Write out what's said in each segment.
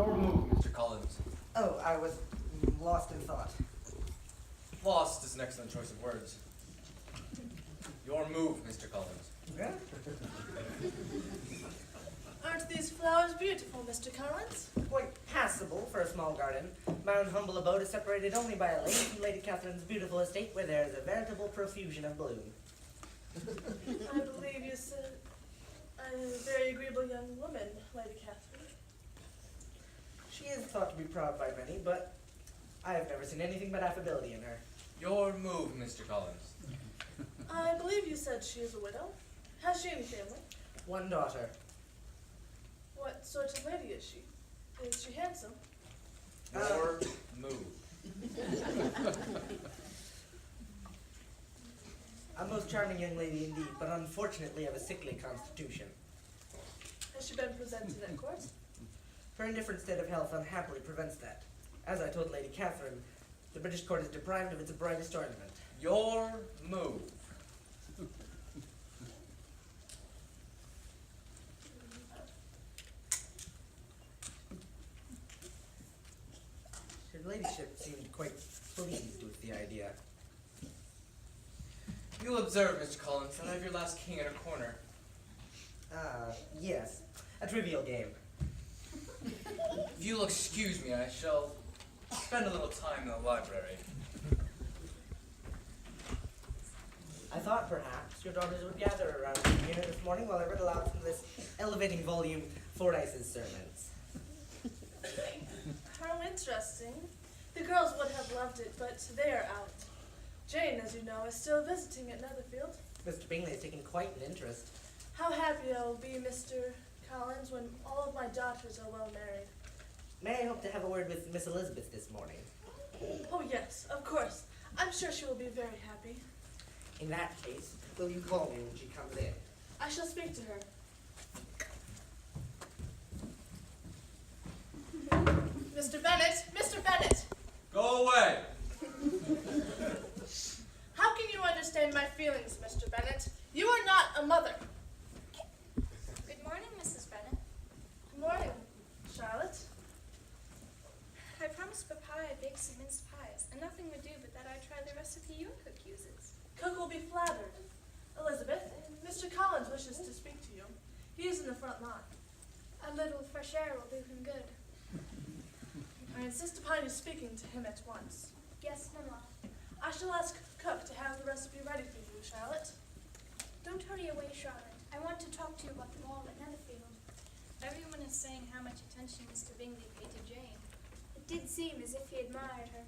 Your move, Mr. Collins. Oh, I was lost in thought. Lost is an excellent choice of words. Your move, Mr. Collins. Yeah? Aren't these flowers beautiful, Mr. Collins? Quite passable for a small garden. My own humble abode is separated only by a lake from Lady Catherine's beautiful estate, where there is a veritable profusion of bloom. I believe you said a very agreeable young woman, Lady Catherine. She is thought to be proud by many, but I have never seen anything but affability in her. Your move, Mr. Collins. I believe you said she is a widow. Has she any family? One daughter. What sort of lady is she? Is she handsome? Your move. A most charming young lady indeed, but unfortunately of a sickly constitution. Has she been presented at court? Her indifferent state of health unhappily prevents that. As I told Lady Catherine, the British court is deprived of its brightest ornament. Your move. Her ladyship seemed quite pleased with the idea. You'll observe, Mr. Collins, that I have your last king in a corner. Yes. A trivial game. If you'll excuse me, I shall spend a little time in the library. I thought perhaps your daughters would gather around me here this morning while I read aloud from this elevating volume, Fordyce's Sermons. How interesting. The girls would have loved it, but they are out. Jane, as you know, is still visiting at Netherfield. Mr. Bingley has taken quite an interest. How happy I will be, Mr. Collins, when all of my daughters are well married. May I hope to have a word with Miss Elizabeth this morning? Oh, yes, of course. I'm sure she will be very happy. In that case, will you call me when she comes in? I shall speak to her. Mr. Bennet! Mr. Bennet! Go away! How can you understand my feelings, Mr. Bennet? You are not a mother. Good morning, Mrs. Bennet. Good morning, Charlotte. I promised Papa I'd bake some minced pies, and nothing would do but that I'd try the recipe your cook uses. Cook will be flattered. Elizabeth, Mr. Collins wishes to speak to you. He is in the front line. A little fresh air will do him good. I insist upon you speaking to him at once. Yes, Mamma. I shall ask Cook to have the recipe ready for you, Charlotte. Don't hurry away, Charlotte. I want to talk to you about the ball at Netherfield. Everyone is saying how much attention Mr. Bingley paid to Jane. It did seem as if he admired her.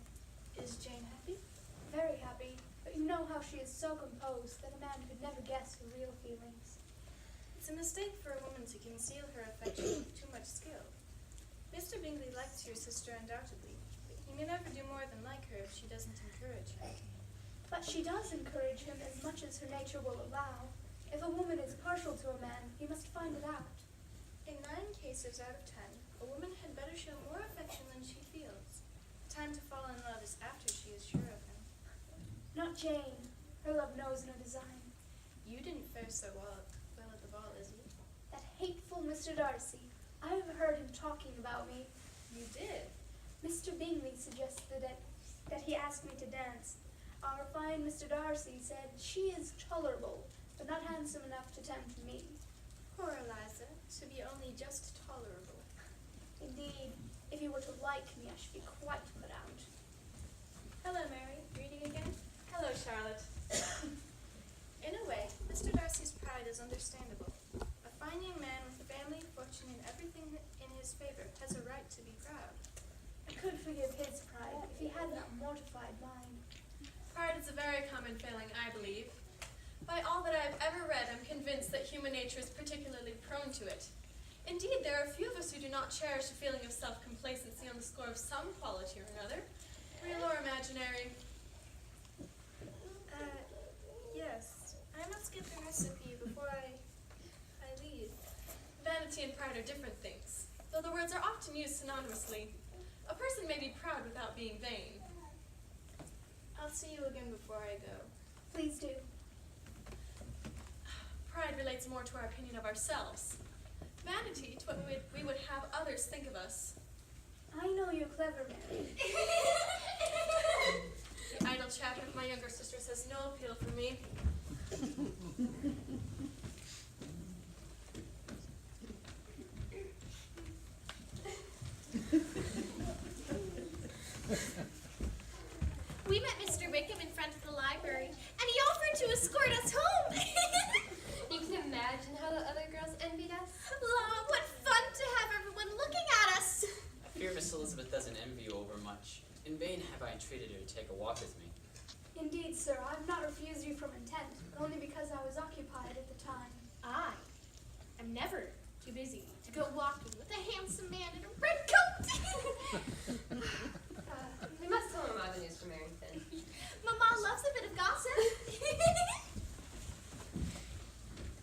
Is Jane happy? Very happy, but you know how she is so composed that a man could never guess her real feelings. It's a mistake for a woman to conceal her affection with too much skill. Mr. Bingley likes your sister undoubtedly, but he may never do more than like her if she doesn't encourage her. But she does encourage him as much as her nature will allow. If a woman is partial to a man, he must find it out. In 9 cases out of 10, a woman had better show more affection than she feels. The time to fall in love is after she is sure of him. Not Jane. Her love knows no design. You didn't fare so well at the ball, Lizzie. That hateful Mr. Darcy. I have heard him talking about me. You did? Mr. Bingley suggested that he asked me to dance. Our fine Mr. Darcy said she is tolerable, but not handsome enough to tempt me. Poor Eliza, to be only just tolerable. Indeed, if he were to like me, I should be quite put out. Hello, Mary. Reading again? Hello, Charlotte. In a way, Mr. Darcy's pride is understandable. A fine young man with family, fortune, and everything in his favor has a right to be proud. I could forgive his pride if he had not mortified mine. Pride is a very common failing, I believe. By all that I have ever read, I'm convinced that human nature is particularly prone to it. Indeed, there are few of us who do not cherish a feeling of self-complacency on the score of some quality or another, real or imaginary. Yes. I must get the recipe before I leave. Vanity and pride are different things, though the words are often used synonymously. A person may be proud without being vain. I'll see you again before I go. Please do. Pride relates more to our opinion of ourselves. Vanity to what we would have others think of us. I know you're clever, Mary. The idle chatter of my younger sisters has no appeal for me. We met Mr. Wickham in front of the library, and he offered to escort us home. You can imagine how the other girls envied us. La, what fun to have everyone looking at us. I fear Miss Elizabeth doesn't envy you overmuch. In vain have I entreated her to take a walk with me. Indeed, sir, I've not refused you from intent, only because I was occupied at the time. I am never too busy to go walking with a handsome man in a red coat. We must tell Mama the news from Arrington. Mama loves a bit of gossip.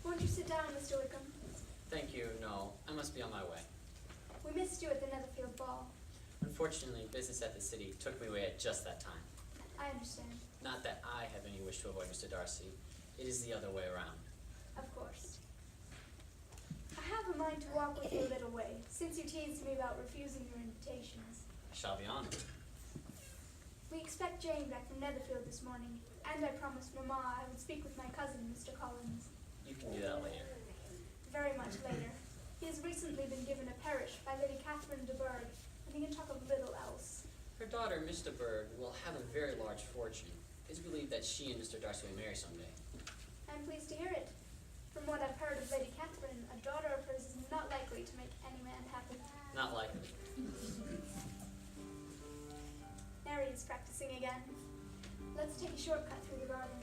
Won't you sit down, Mr. Wickham? Thank you, no. I must be on my way. We missed you at the Netherfield ball. Unfortunately, business at the city took me away at just that time. I understand. Not that I have any wish to avoid Mr. Darcy. It is the other way around. Of course. I have a mind to walk with you a little way, since you teased me about refusing your invitations. I shall be honored. We expect Jane back from Netherfield this morning, and I promised Mamma I would speak with my cousin, Mr. Collins. You can do that later. Very much later. He has recently been given a parish by Lady Catherine de Bourgh, and he can talk of little else. Her daughter, Miss de Bourgh, will have a very large fortune. It is believed that she and Mr. Darcy will marry someday. I'm pleased to hear it. From what I've heard of Lady Catherine, a daughter of hers is not likely to make any man happy. Not likely. Mary is practicing again. Let's take a shortcut through the garden.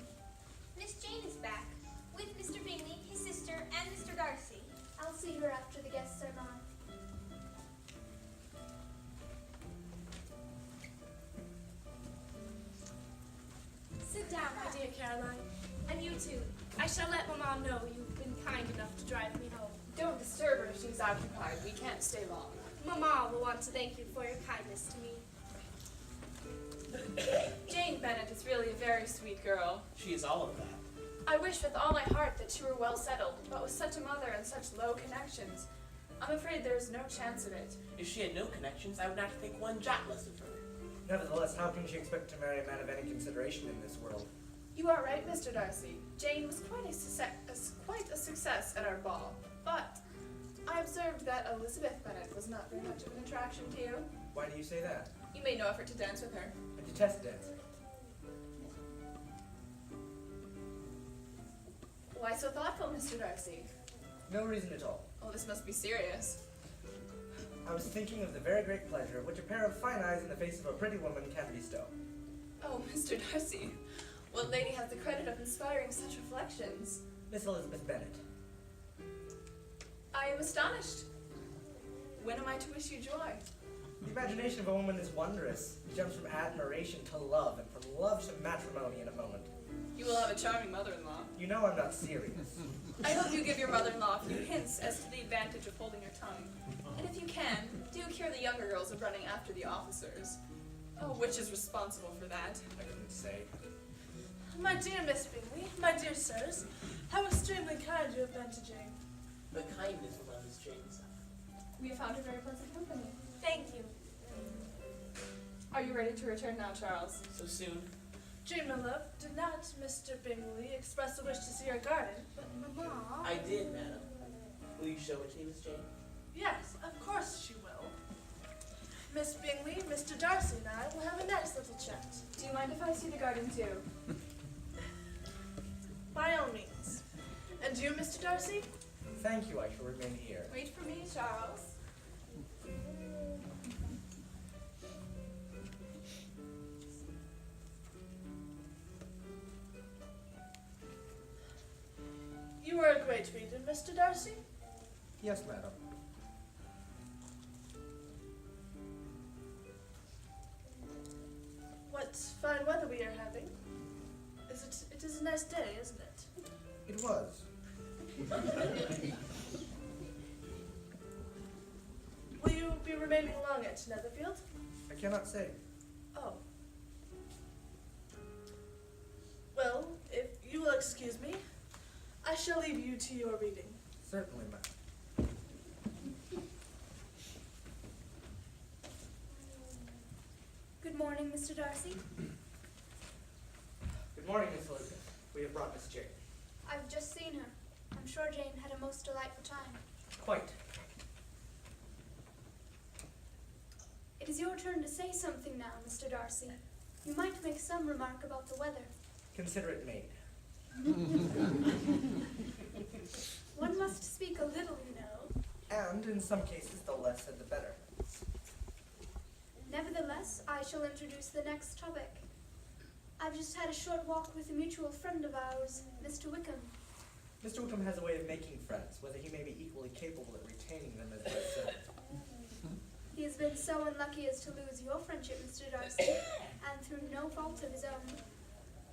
Miss Jane is back, with Mr. Bingley, his sister, and Mr. Darcy. I'll see her after the guests are gone. Sit down, my dear Caroline. And you too. I shall let Mamma know you've been kind enough to drive me home. Don't disturb her if she's occupied. We can't stay long. Mamma will want to thank you for your kindness to me. Jane Bennet is really a very sweet girl. She is all of that. I wish with all my heart that she were well settled, but with such a mother and such low connections, I'm afraid there is no chance of it. If she had no connections, I would not think one jot less of her. Nevertheless, how can she expect to marry a man of any consideration in this world? You are right, Mr. Darcy. Jane was quite a success at our ball, but I observed that Elizabeth Bennet was not very much of an attraction to you. Why do you say that? You made no effort to dance with her. I detest dancing. Why so thoughtful, Mr. Darcy? No reason at all. Oh, this must be serious. I was thinking of the very great pleasure which a pair of fine eyes in the face of a pretty woman can bestow. Oh, Mr. Darcy, what lady has the credit of inspiring such reflections? Miss Elizabeth Bennet. I am astonished. When am I to wish you joy? The imagination of a woman is wondrous. It jumps from admiration to love, and from love to matrimony in a moment. You will have a charming mother-in-law. You know I'm not serious. I hope you give your mother-in-law a few hints as to the advantage of holding your tongue. And if you can, do cure the younger girls of running after the officers. Oh, which is responsible for that? I couldn't say. My dear Miss Bingley, my dear sirs, how extremely kind you have been to Jane. The kindness of Miss Jane's. We have found a very pleasant company. Thank you. Are you ready to return now, Charles? So soon. Jane, my love, did not Mr. Bingley express a wish to see our garden? But Mamma... I did, madam. Will you show it to me, Miss Jane? Yes, of course she will. Miss Bingley, Mr. Darcy and I will have a nice little chat. Do you mind if I see the garden too? By all means. And you, Mr. Darcy? Thank you, I shall remain here. Wait for me, Charles. You are a great reader, Mr. Darcy. Yes, madam. What fine weather we are having. It is a nice day, isn't it? It was. Will you be remaining long at Netherfield? I cannot say. Oh. Well, if you will excuse me, I shall leave you to your reading. Certainly, madam. morning, Mr. Darcy. Good morning, Miss Elizabeth. We have brought Miss Jane. I've just seen her. I'm sure Jane had a most delightful time. Quite. It is your turn to say something now, Mr. Darcy. You might make some remark about the weather. Consider it made. One must speak a little, you know. And in some cases, the less said the better. Nevertheless, I shall introduce the next topic. I've just had a short walk with a mutual friend of ours, Mr. Wickham. Mr. Wickham has a way of making friends, whether he may be equally capable of retaining them as best said. He has been so unlucky as to lose your friendship, Mr. Darcy, and through no fault of his own.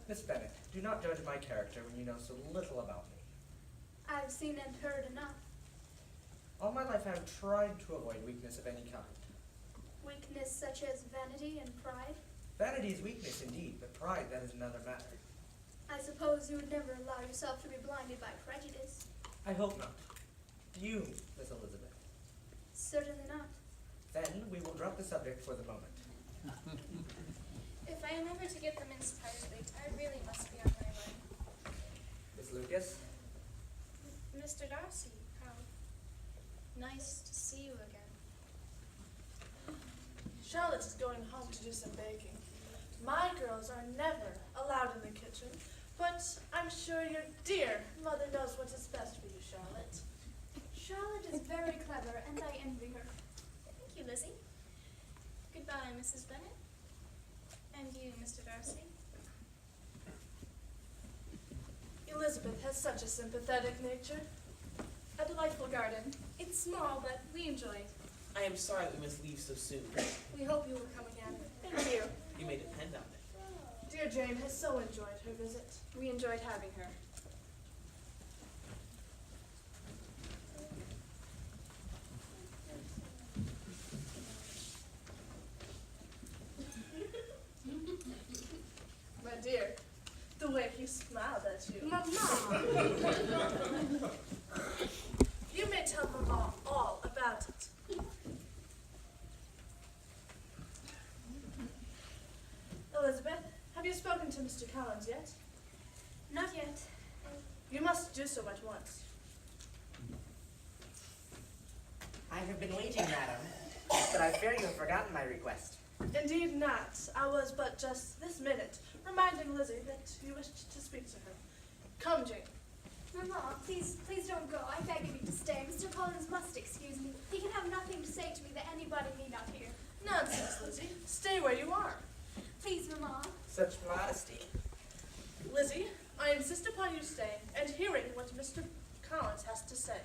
Miss Bennet, do not judge my character when you know so little about me. I've seen and heard enough. All my life I have tried to avoid weakness of any kind. Weakness such as vanity and pride. Vanity is weakness indeed, but pride, that is another matter. I suppose you would never allow yourself to be blinded by prejudice. I hope not. Do you, Miss Elizabeth? Certainly not. Then we will drop the subject for the moment. If I am ever to get them inspired late, I really must be on my way. Miss Lucas? Mr. Darcy, how nice to see you again. Charlotte is going home to do some baking. My girls are never allowed in the kitchen, but I'm sure your dear mother knows what is best for you, Charlotte. Charlotte is very clever, and I envy her. Thank you, Lizzie. Goodbye, Mrs. Bennet. And you, Mr. Darcy. Elizabeth has such a sympathetic nature. A delightful garden. It's small, but we enjoy it. I am sorry that we must leave so soon. We hope you will come again. Thank you. You may depend on it. Dear Jane has so enjoyed her visit. We enjoyed having her. My dear, the way he smiled at you. Mama! You may tell Mamma all about it. Elizabeth, have you spoken to Mr. Collins yet? Not yet. You must do so at once. I have been waiting, madam, but I fear you have forgotten my request. Indeed not. I was but just this minute reminding Lizzie that you wished to speak to her. Come, Jane. Mama, please don't go. I beg of you to stay. Mr. Collins must excuse me. He can have nothing to say to me that anybody need not hear. Nonsense, Lizzie. Stay where you are. Please, Mama. Such modesty. Lizzie, I insist upon you staying and hearing what Mr. Collins has to say.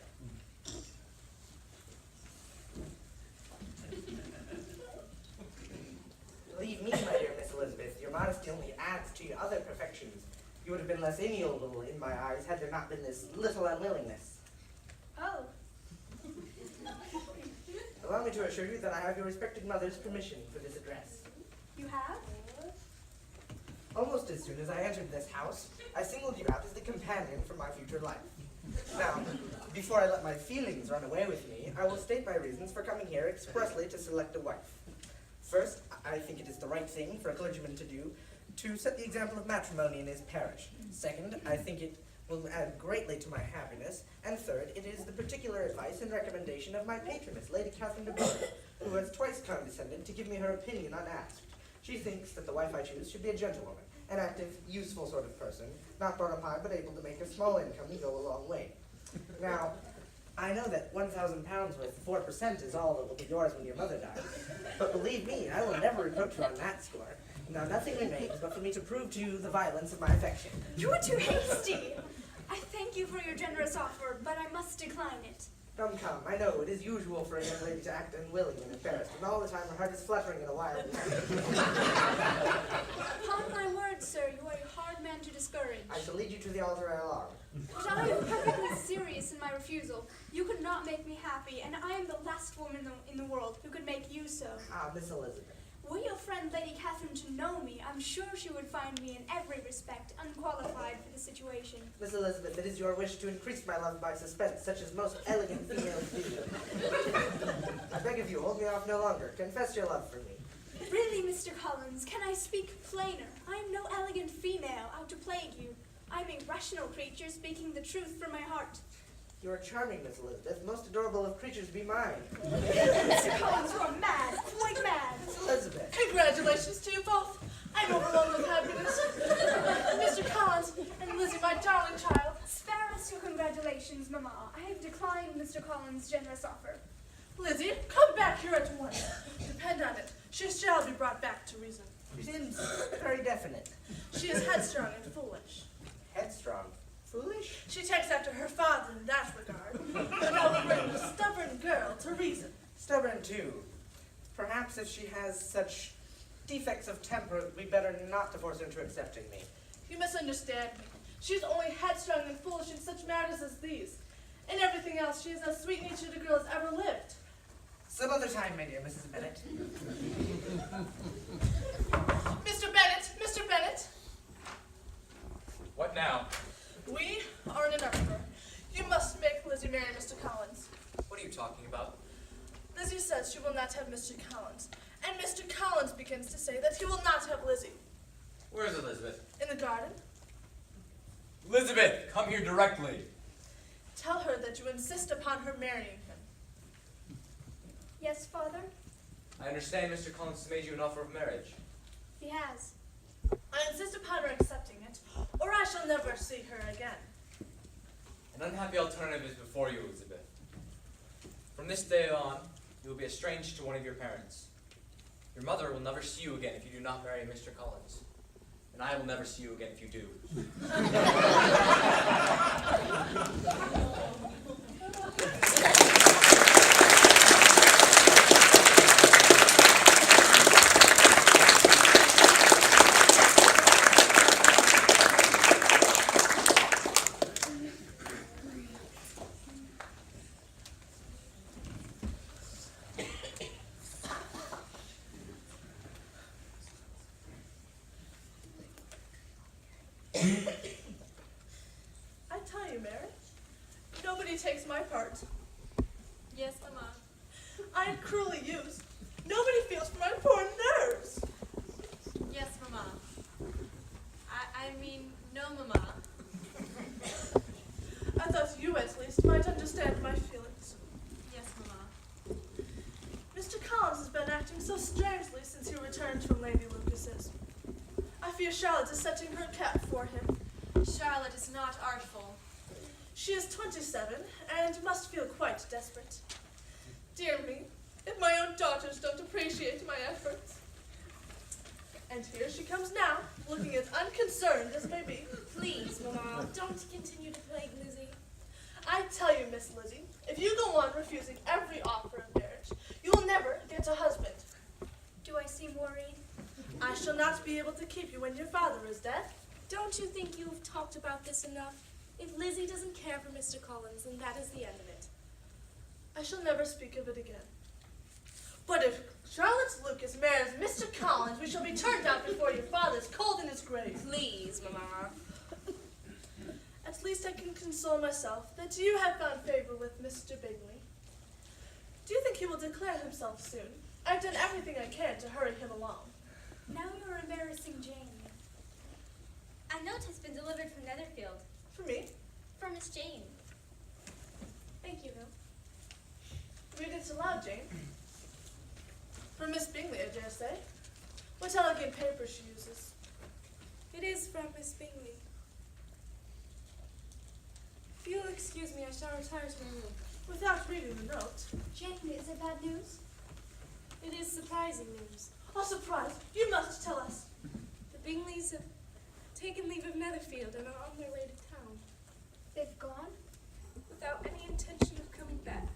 Believe me, my dear Miss Elizabeth, your modesty only adds to your other perfections. You would have been less amiable in my eyes had there not been this little unwillingness. Oh. Allow me to assure you that I have your respected mother's permission for this address. You have? Almost as soon as I entered this house, I singled you out as the companion for my future life. Now, before I let my feelings run away with me, I will state my reasons for coming here expressly to select a wife. First, I think it is the right thing for a clergyman to do to set the example of matrimony in his parish. Second, I think it will add greatly to my happiness. And third, it is the particular advice and recommendation of my patroness, Lady Catherine de Bourgh, who has twice condescended to give me her opinion unasked. She thinks that the wife I choose should be a gentlewoman, an active, useful sort of person, not brought up high, but able to make a small income go a long way. Now, I know that £1,000 worth 4% is all that will be yours when your mother dies. But believe me, I will never reproach you on that score. Now, nothing remains but for me to prove to you the violence of my affection. You are too hasty. I thank you for your generous offer, but I must decline it. Come, I know, it is usual for a young lady to act unwilling and embarrassed, and all the time her heart is fluttering in a wild manner. Upon my word, sir, you are a hard man to discourage. I shall lead you to the altar ere long. But I am perfectly serious in my refusal. You could not make me happy, and I am the last woman in the world who could make you so. Ah, Miss Elizabeth. Were your friend Lady Catherine to know me, I'm sure she would find me in every respect unqualified for the situation. Miss Elizabeth, it is your wish to increase my love by suspense, such as most elegant females do. I beg of you, hold me off no longer. Confess your love for me. Really, Mr. Collins, can I speak plainer? I am no elegant female out to plague you. I am a rational creature speaking the truth from my heart. You are charming, Miss Elizabeth. Most adorable of creatures be mine. Mr. Collins, you are mad, quite mad. Miss Elizabeth. Congratulations to you both. I'm overwhelmed with happiness. Mr. Collins and Lizzie, my darling child. Spare us your congratulations, Mamma. I have declined Mr. Collins' generous offer. Lizzie, come back here at once. Depend on it, she shall be brought back to reason. Seems very definite. She is headstrong and foolish. Headstrong. Foolish? She takes after her father in that regard. And I will bring the stubborn girl to reason. Stubborn, too. Perhaps if she has such defects of temper, it would be better not to force her into accepting me. You misunderstand me. She is only headstrong and foolish in such matters as these. In everything else, she is as sweet-natured a girl as ever lived. Some other time, my dear Mrs. Bennet. Mr. Bennet! Mr. Bennet! What now? We are in an uproar. You must make Lizzie marry Mr. Collins. What are you talking about? Lizzie says she will not have Mr. Collins. And Mr. Collins begins to say that he will not have Lizzie. Where's Elizabeth? In the garden, Elizabeth, come here directly. tell her that you insist upon her marrying him. Yes, Father? I understand Mr. Collins has made you an offer of marriage. He has. I insist upon her accepting it, or I shall never see her again. An unhappy alternative is before you, Elizabeth. From this day on, you will be estranged to one of your parents. Your mother will never see you again if you do not marry Mr. Collins. And I will never see you again if you do. I tell you, Mary, nobody takes my part. Yes, Mama. I am cruelly used. Nobody feels for my poor nerves. Yes, Mama. I mean, no, Mama. I thought you, at least, might understand my feelings. Yes, Mama. Mr. Collins has been acting so strangely since he returned from Lady Lucas's. I fear Charlotte is setting her cap for him. Charlotte is not artful. She is 27 and must feel quite desperate. Dear me, if my own daughters don't appreciate my efforts. And here she comes now, looking as unconcerned as may be. Please, Mamma, don't continue to plague Lizzie. I tell you, Miss Lizzie, if you go on refusing every offer of marriage, you will never get a husband. Do I seem worried? I shall not be able to keep you when your father is dead. Don't you think you've talked about this enough? If Lizzie doesn't care for Mr. Collins, then that is the end of it. I shall never speak of it again. But if Charlotte Lucas marries Mr. Collins, we shall be turned out before your father's cold in his grave. Please, Mamma. At least I can console myself that you have found favor with Mr. Bingley. Do you think he will declare himself soon? I've done everything I can to hurry him along. Now you're embarrassing Jane. A note has been delivered from Netherfield. For me, For Miss Jane. Thank you, Bill. read it aloud, Jane. For Miss Bingley, I dare say. What elegant paper she uses. It is from Miss Bingley. If you'll excuse me, I shall retire to my room. Without reading the note. Jane, is it bad news? It is surprising news. Oh, surprise! You must tell us. The Bingleys have taken leave of Netherfield and are on their way to town, They've gone? without any intention of coming back.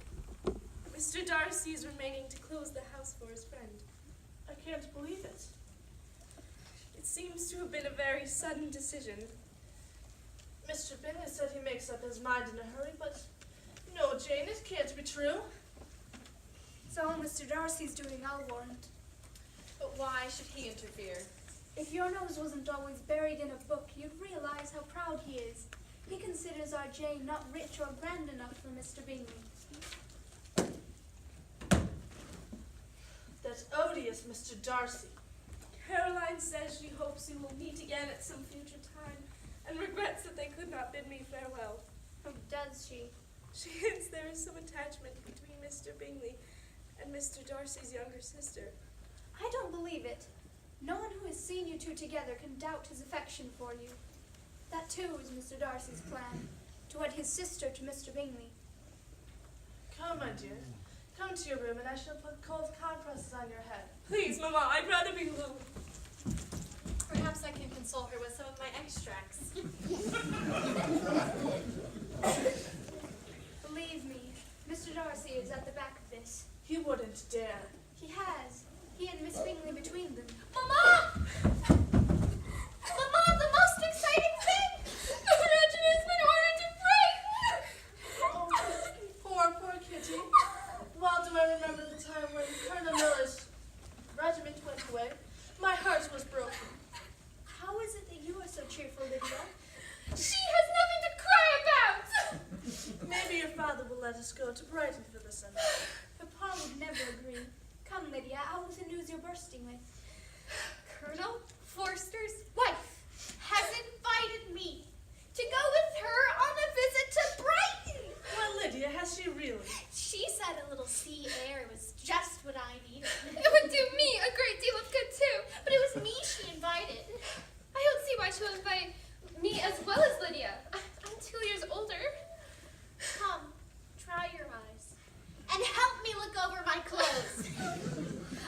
Mr. Darcy is remaining to close the house for his friend. I can't believe it. It seems to have been a very sudden decision. Mr. Bingley said he makes up his mind in a hurry, but no, Jane, it can't be true. It's all Mr. Darcy's doing, I'll warrant. But why should he interfere? If your nose wasn't always buried in a book, you'd realize how proud he is. He considers our Jane not rich or grand enough for Mr. Bingley. That odious odious Mr. Darcy. Caroline says she hopes we will meet again at some future time, and regrets that they could not bid me farewell. Oh, does she? She hints there is some attachment between Mr. Bingley and Mr. Darcy's younger sister. I don't believe it. No one who has seen you two together can doubt his affection for you. That too is Mr. Darcy's plan, to wed his sister to Mr. Bingley. Come, my dear. Come to your room and I shall put cold compresses on your head. Please, Mamma, I'd rather be alone. Perhaps I can console her with some of my extracts. Believe me, Mr. Darcy is at the back of this. He wouldn't dare. He has. He and Miss Bingley between them. Mama! Mama, the most exciting thing! The regiment has been ordered to break! Oh, poor Kitty. Well do I remember the time when Colonel Miller's regiment went away. My heart was broken. How is it that you are so cheerful, Lydia? She has nothing to cry about! Maybe your father will let us go to Brighton for the summer. Papa would never agree. Come, Lydia, out with the news you're bursting with. Colonel Forster's wife has invited me to go with her on a visit to Brighton. Well, Lydia, has she really? She said a little sea air was just what I needed. It would do me a great deal of good too, but it was me she invited. I don't see why she would invite me as well as Lydia. I'm 2 years older. Come, dry your eyes and help me look over my clothes.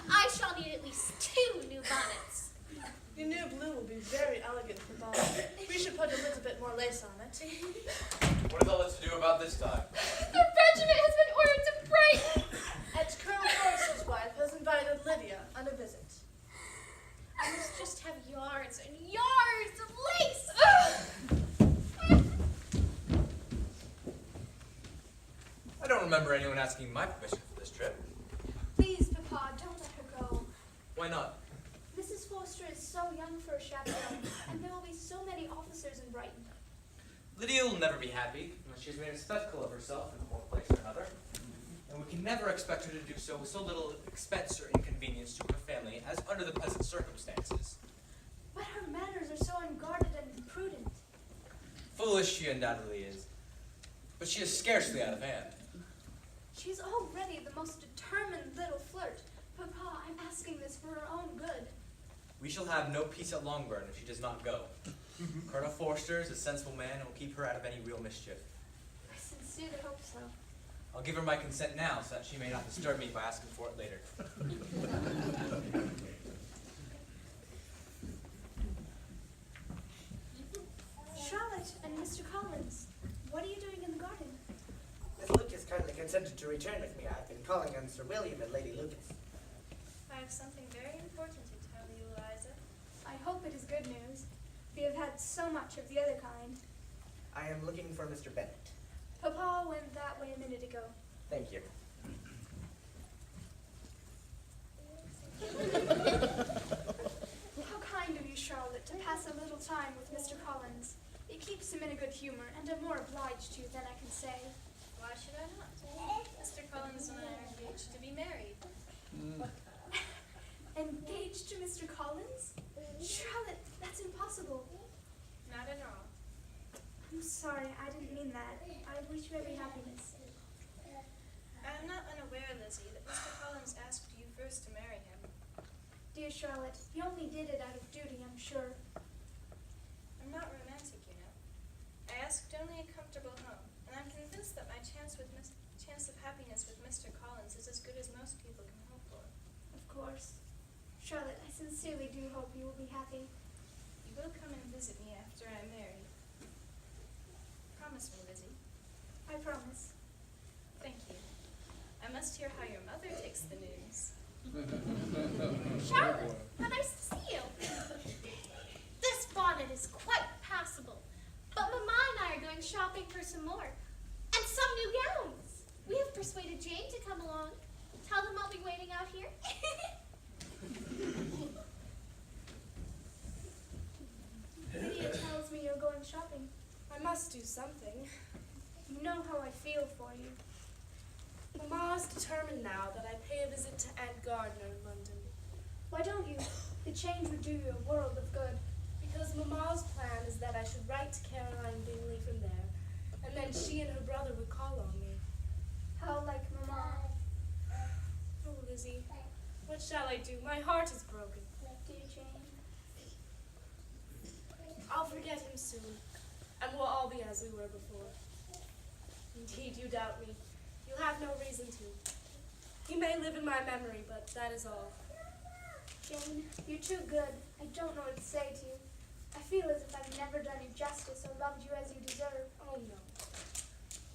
I shall need at least 2 new bonnets. Your new blue will be very elegant for ball. We should put a little bit more lace on it. What is all this to do about this time? The regiment has been ordered to Brighton. And Colonel Forster's wife has invited Lydia on a visit. I must just have yards and yards of lace. I don't remember anyone asking my permission for this trip. Please, Papa, don't let her go. Why not? Mrs. Forster is so young for a chaperone, and there will be so many officers in Brighton. Lydia will never be happy unless she's made a spectacle of herself in one place or another. And we can never expect her to do so with so little expense or inconvenience to her family as under the present circumstances. But her manners are so unguarded and imprudent. Foolish she undoubtedly is, but she is scarcely out of hand. She is already the most determined little flirt. Papa, I'm asking this for her own good. We shall have no peace at Longbourn if she does not go. Colonel Forster is a sensible man and will keep her out of any real mischief. I sincerely hope so. I'll give her my consent now so that she may not disturb me by asking for it later. Charlotte and Mr. Collins, what are you doing in the garden? Miss Lucas kindly consented to return with me. I've been calling on Sir William and Lady Lucas. I have something very important to tell you, Eliza. I hope it is good news. We have had so much of the other kind. I am looking for Mr. Bennet. Papa went that way a minute ago. Thank you. How kind of you, Charlotte, to pass a little time with Mr. Collins. It keeps him in a good humor, and I'm more obliged to you than I can say. Why should I not? Mr. Collins and I are engaged to be married. Engaged to Mr. Collins? Charlotte, that's impossible. Not at all. I'm sorry, I didn't mean that. I wish you every happiness. I am not unaware, Lizzie, that Mr. Collins asked you first to marry him. Dear Charlotte, he only did it out of duty, I'm sure. I'm not romantic, you know. I asked only a comfortable home, and I'm convinced that my chance of happiness with Mr. Collins is as good as most people can hope for. Of course. Charlotte, I sincerely do hope you will be happy. You will come and visit me after I'm married. Promise me, Lizzie. I promise. Thank you. I must hear how your mother takes the news. Charlotte, how nice to see you. This bonnet is quite passable, but Mama and I are going shopping for some more. And some new gowns. We have persuaded Jane to come along. Tell them I'll be waiting out here. Lydia tells me you're going shopping. I must do something. You know how I feel for you. Mamma is determined now that I pay a visit to Aunt Gardner in London. Why don't you? The change would do you a world of good. Because Mama's plan is that I should write to Caroline Bingley from there, and then she and her brother would call on me. How like Mama. Oh, Lizzie, what shall I do? My heart is broken. Dear Jane. I'll forget him soon, and we'll all be as we were before. Indeed, you doubt me. You have no reason to. He may live in my memory, but that is all. Jane, you're too good. I don't know what to say to you. I feel as if I've never done you justice or loved you as you deserve. Oh, no.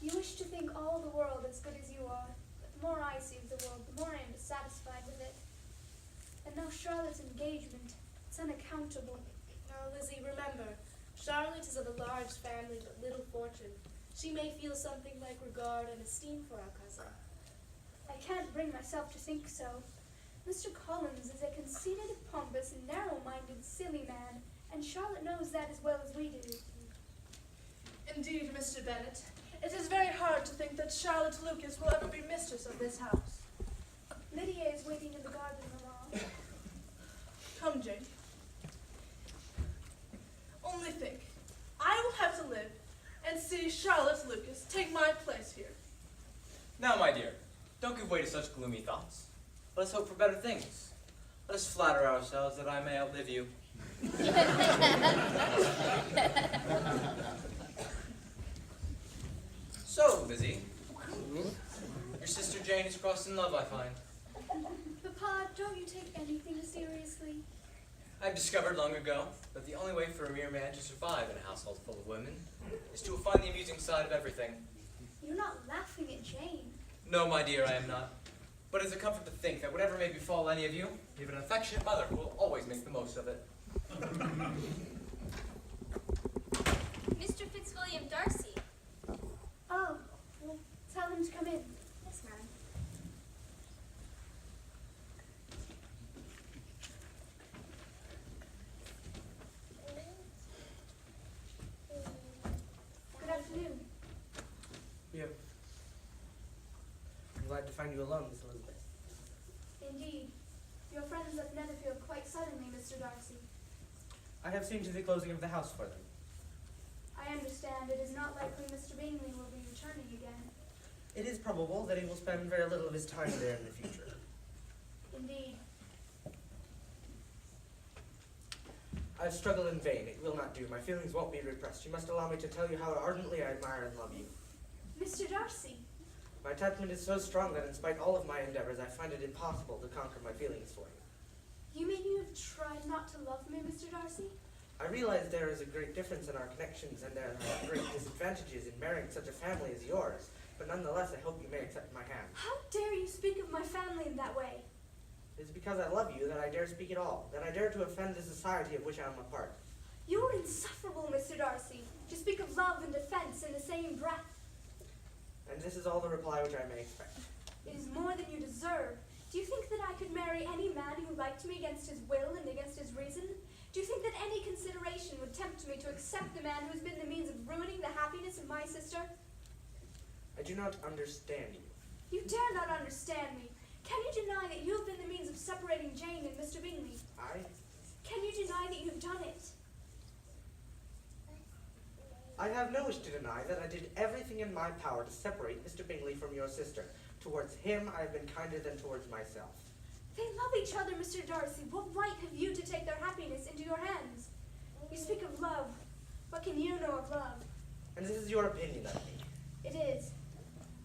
You wish to think all the world as good as you are, but the more I see of the world, the more I am dissatisfied with it. And now Charlotte's engagement, it's unaccountable. Now, Lizzie, remember, Charlotte is of a large family but little fortune. She may feel something like regard and esteem for our cousin. I can't bring myself to think so. Mr. Collins is a conceited, pompous, narrow-minded, silly man, and Charlotte knows that as well as we do. Indeed, Mr. Bennet, it is very hard to think that Charlotte Lucas will ever be mistress of this house. Lydia is waiting in the garden, Mamma. Come, Jane. Only think, I will have to live and see Charlotte Lucas take my place here. Now, my dear, don't give way to such gloomy thoughts. Let us hope for better things. Let us flatter ourselves that I may outlive you. So, Lizzie, your sister Jane is crossed in love, I find. Papa, don't you take anything seriously? I've discovered long ago that the only way for a mere man to survive in a household full of women is to find the amusing side of everything. You're not laughing at Jane. No, my dear, I am not. But it's a comfort to think that whatever may befall any of you, you have an affectionate mother who will always make the most of it. Mr. Fitzwilliam Darcy. Oh, well, tell him to come in. Yes, ma'am. Good afternoon. I'm glad to find you alone, Miss Elizabeth. Indeed. Your friends left Netherfield quite suddenly, Mr. Darcy. I have seen to the closing of the house for them. I understand it is not likely Mr. Bingley will be returning again. It is probable that he will spend very little of his time there in the future. Indeed. I've struggled in vain. It will not do. My feelings won't be repressed. You must allow me to tell you how ardently I admire and love you. Mr. Darcy. My attachment is so strong that in spite all of my endeavors, I find it impossible to conquer my feelings for you. You mean you have tried not to love me, Mr. Darcy? I realize there is a great difference in our connections, and there are great disadvantages in marrying such a family as yours. But nonetheless, I hope you may accept my hand. How dare you speak of my family in that way? It is because I love you that I dare speak at all, that I dare to offend the society of which I am a part. You're insufferable, Mr. Darcy, to speak of love and defense in the same breath. And this is all the reply which I may expect. It is more than you deserve. Do you think that I could marry any man who liked me against his will and against his reason? Do you think that any consideration would tempt me to accept the man who has been the means of ruining the happiness of my sister? I do not understand you. You dare not understand me. Can you deny that you have been the means of separating Jane and Mr. Bingley? I Can you deny that you've done it? I have no wish to deny that I did everything in my power to separate Mr. Bingley from your sister. Towards him, I have been kinder than towards myself. They love each other, Mr. Darcy. What right have you to take their happiness into your hands? You speak of love. What can you know of love? And this is your opinion of me. It is.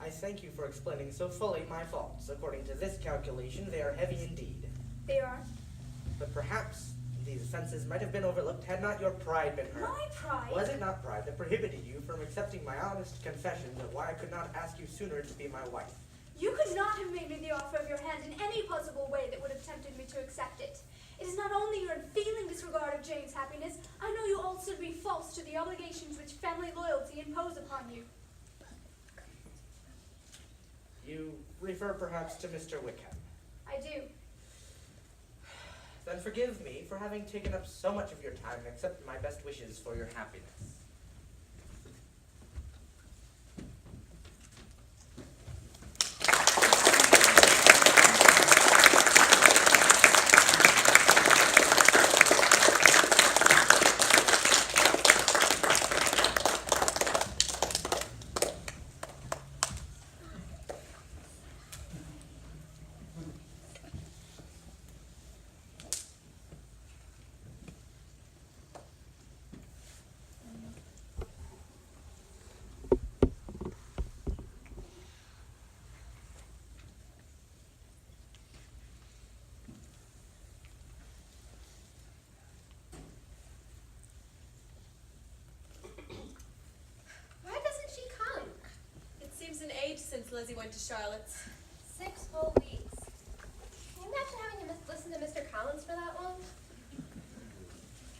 I thank you for explaining so fully my faults. According to this calculation, they are heavy indeed. They are. But perhaps these offenses might have been overlooked had not your pride been hurt. My pride? Was it not pride that prohibited you from accepting my honest confession of why I could not ask you sooner to be my wife? You could not have made me the offer of your hand in any possible way that would have tempted me to accept it. It is not only your unfeeling disregard of Jane's happiness, I know you also to be false to the obligations which family loyalty impose upon you. You refer perhaps to Mr. Wickham. I do. Then forgive me for having taken up so much of your time and accept my best wishes for your happiness. Lizzie went to Charlotte's. 6 whole weeks. Can you imagine having to listen to Mr. Collins for that long?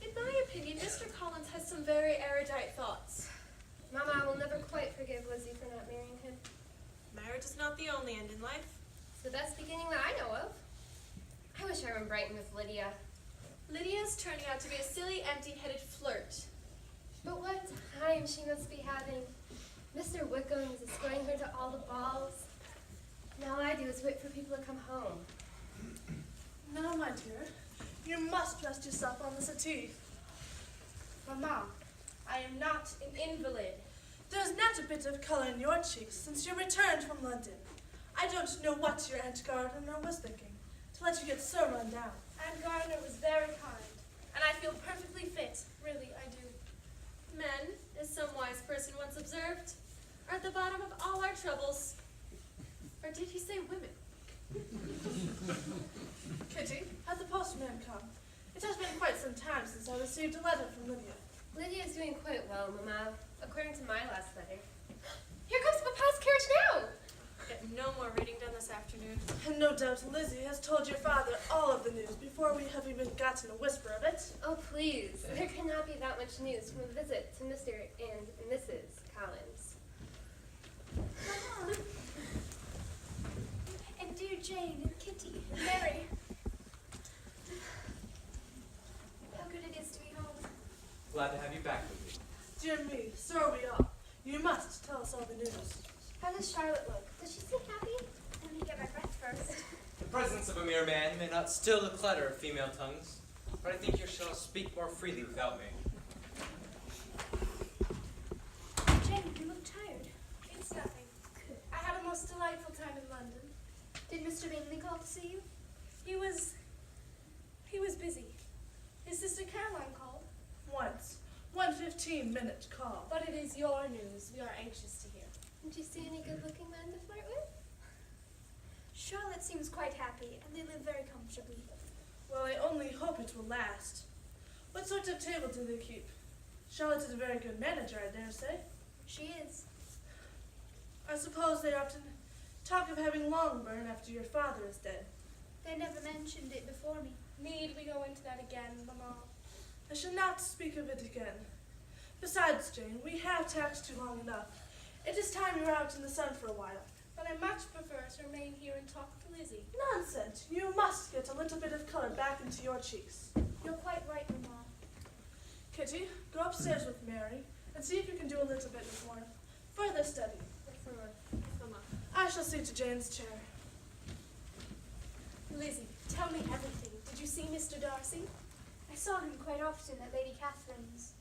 In my opinion, Mr. Collins has some very erudite thoughts. Mama, I will never quite forgive Lizzie for not marrying him. Marriage is not the only end in life. It's the best beginning that I know of. I wish I were in Brighton with Lydia. Lydia's turning out to be a silly, empty-headed flirt. But what time she must be having. Mr. Wickham is escorting her to all the balls. And all I do is wait for people to come home. No, my dear. You must rest yourself on the settee. Mama, I am not an invalid. There's not a bit of color in your cheeks since you returned from London. I don't know what your Aunt Gardiner was thinking to let you get so run down. Aunt Gardner was very kind, and I feel perfectly fit. Really, I do. Men, as some wise person once observed, are at the bottom of all our troubles. Or did he say women? Kitty, has the postman come? It has been quite some time since I received a letter from Lydia. Lydia is doing quite well, Mama, according to my last letter. Here comes Papa's carriage now! Get no more reading done this afternoon. And no doubt Lizzie has told your father all of the news before we have even gotten a whisper of it. Oh, please. There cannot be that much news from a visit to Mr. and Mrs. Collins. Mama. And dear Jane and Kitty and Mary. How good it is to be home. Glad to have you back with me. Dear me, so are we all. You must tell us all the news. How does Charlotte look? Does she seem happy? Let me get my breath first. The presence of a mere man may not still the clatter of female tongues, but I think you shall speak more freely without me. Jane, you look tired. It's nothing. I had a most delightful time in London. Did Mr. Bingley call to see you? He was busy. His sister Caroline called. Once. 1 15-minute call. But it is your news we are anxious to hear. Did you see any good-looking men to flirt with? Charlotte seems quite happy, and they live very comfortably. Well, I only hope it will last. What sort of table do they keep? Charlotte is a very good manager, I dare say. She is. I suppose they often talk of having Longbourn after your father is dead. They never mentioned it before me. Need we go into that again, Mama? I shall not speak of it again. Besides, Jane, we have talked too long enough. It is time you were out in the sun for a while. But I much prefer to remain here and talk to Lizzie. Nonsense! You must get a little bit of color back into your cheeks. You're quite right, Mama. Kitty, go upstairs with Mary and see if you can do a little bit more further study. Yes, Mama. Mama. I shall see to Jane's chair. Lizzie, tell me everything. Did you see Mr. Darcy? I saw him quite often at Lady Catherine's.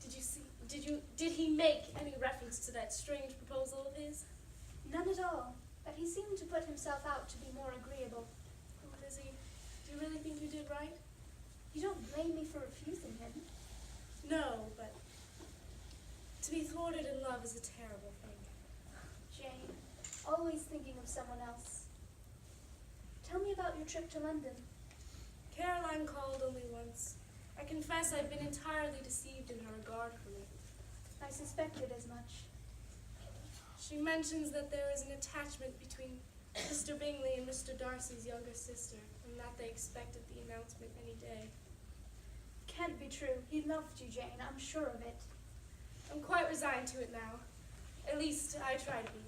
Did he make any reference to that strange proposal of his? None at all, but he seemed to put himself out to be more agreeable. Oh, Lizzie, do you really think you did right? You don't blame me for refusing him. No, but to be thwarted in love is a terrible thing. Jane, always thinking of someone else. Tell me about your trip to London. Caroline called only once. I confess I've been entirely deceived in her regard for me. I suspected as much. She mentions that there is an attachment between Mr. Bingley and Mr. Darcy's younger sister, and that they expected the announcement any day. Can't be true. He loved you, Jane. I'm sure of it. I'm quite resigned to it now. At least I try to be.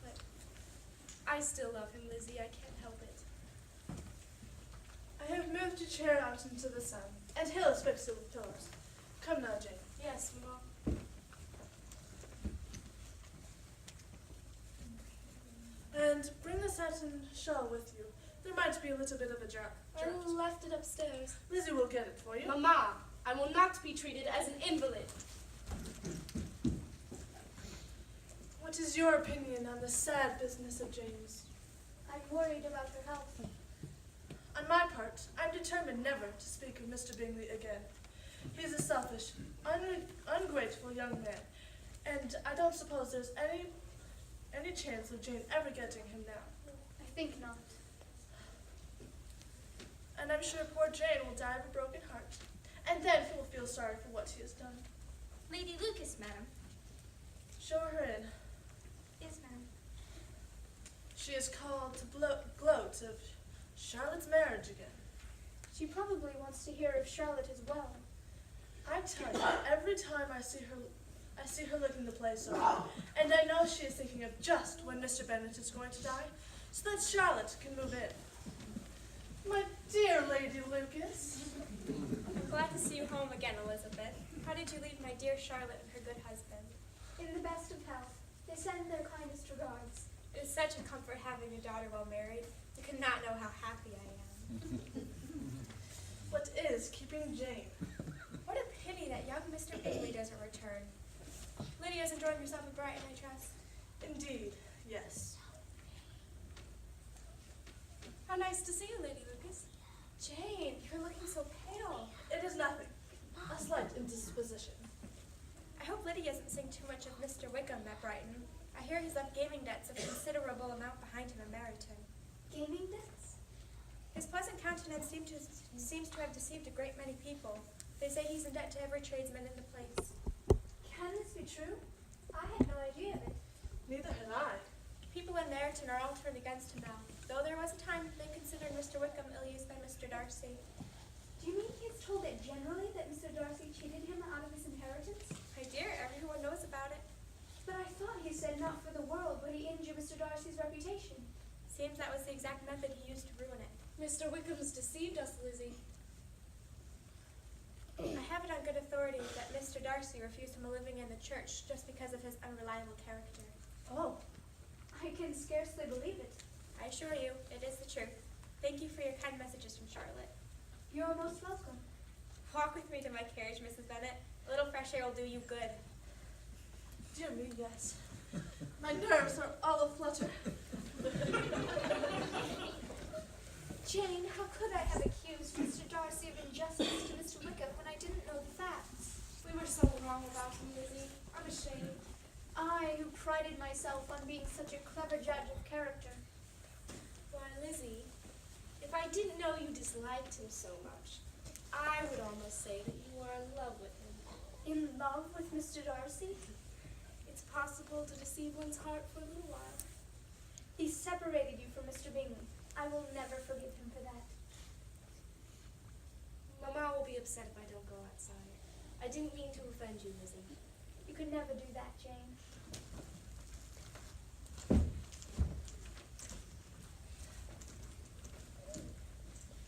But I still love him, Lizzie. I can't help it. I have moved your chair out into the sun, and Hill has fixed it with pillows. Come now, Jane. Yes, Mama. And bring the satin shawl with you. There might be a little bit of a draught. I left it upstairs. Lizzie will get it for you. Mama, I will not be treated as an invalid. What is your opinion on the sad business of Jane's? I'm worried about her health. On my part, I'm determined never to speak of Mr. Bingley again. He's a selfish, ungrateful young man, and I don't suppose there's any chance of Jane ever getting him now. I think not. And I'm sure poor Jane will die of a broken heart, and then he will feel sorry for what he has done. Lady Lucas, madam. Show her in. Yes, madam. She is called to gloat of Charlotte's marriage again. She probably wants to hear if Charlotte is well. I tell you, every time I see her looking the place over, and I know she is thinking of just when Mr. Bennet is going to die, so that Charlotte can move in. My dear Lady Lucas. I'm glad to see you home again, Elizabeth. How did you leave my dear Charlotte and her good husband? In the best of health. They send their kindest regards. It is such a comfort having a daughter well married. You cannot know how happy I am. What is keeping Jane? What a pity that young Mr. Bingley doesn't return. Lydia's enjoying herself at Brighton, I trust. Indeed, yes. How nice to see you, Lady Lucas. Jane, you're looking so pale. It is nothing. A slight indisposition. I hope Lydia isn't seeing too much of Mr. Wickham at Brighton. I hear he's left gaming debts of considerable amount behind him in Meryton. Gaming debts? His pleasant countenance seems to have deceived a great many people. They say he's in debt to every tradesman in the place. Can this be true? I had no idea of it. Neither had I. People in Meryton are all turned against him now, though there was a time they considered Mr. Wickham ill-used by Mr. Darcy. Do you mean he is told it generally that Mr. Darcy cheated him out of his inheritance? My dear, everyone knows about it. But I thought he said not for the world would he injure Mr. Darcy's reputation. Seems that was the exact method he used to ruin it. Mr. Wickham's deceived us, Lizzie. I have it on good authority that Mr. Darcy refused him a living in the church just because of his unreliable character. Oh, I can scarcely believe it. I assure you, it is the truth. Thank you for your kind messages from Charlotte. You're most welcome. Walk with me to my carriage, Mrs. Bennet. A little fresh air will do you good. dear me, yes. My nerves are all aflutter. Jane, how could I have accused Mr. Darcy of injustice to Mr. Wickham when I didn't know the facts? We were so wrong about him, Lizzie. I'm ashamed. I, who prided myself on being such a clever judge of character. Why, Lizzie, if I didn't know you disliked him so much, I would almost say that you are in love with him. In love with Mr. Darcy? It's possible to deceive one's heart for a little while. He separated you from Mr. Bingley. I will never forgive him for that. Mamma will be upset if I don't go outside. I didn't mean to offend you, Lizzie. You could never do that, Jane.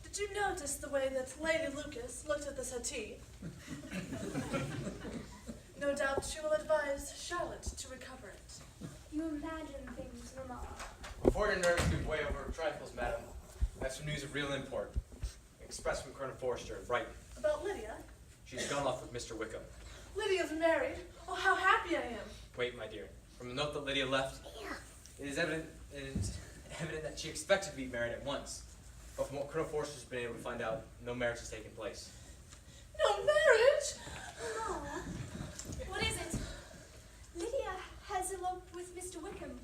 Did you notice the way that Lady Lucas looked at the settee? No doubt she will advise Charlotte to recover it. You imagine things, Mamma. Before your nerves give way over trifles, madam, I have some news of real import. Express from Colonel Forrester of Brighton. About Lydia? She's gone off with Mr. Wickham. Lydia's married. Oh, how happy I am. Wait, my dear. From the note that Lydia left, it is evident that she expected to be married at once. But from what Colonel Forrester's been able to find out, no marriage has taken place. No marriage? Mamma, What is it? Lydia has eloped with Mr. Wickham,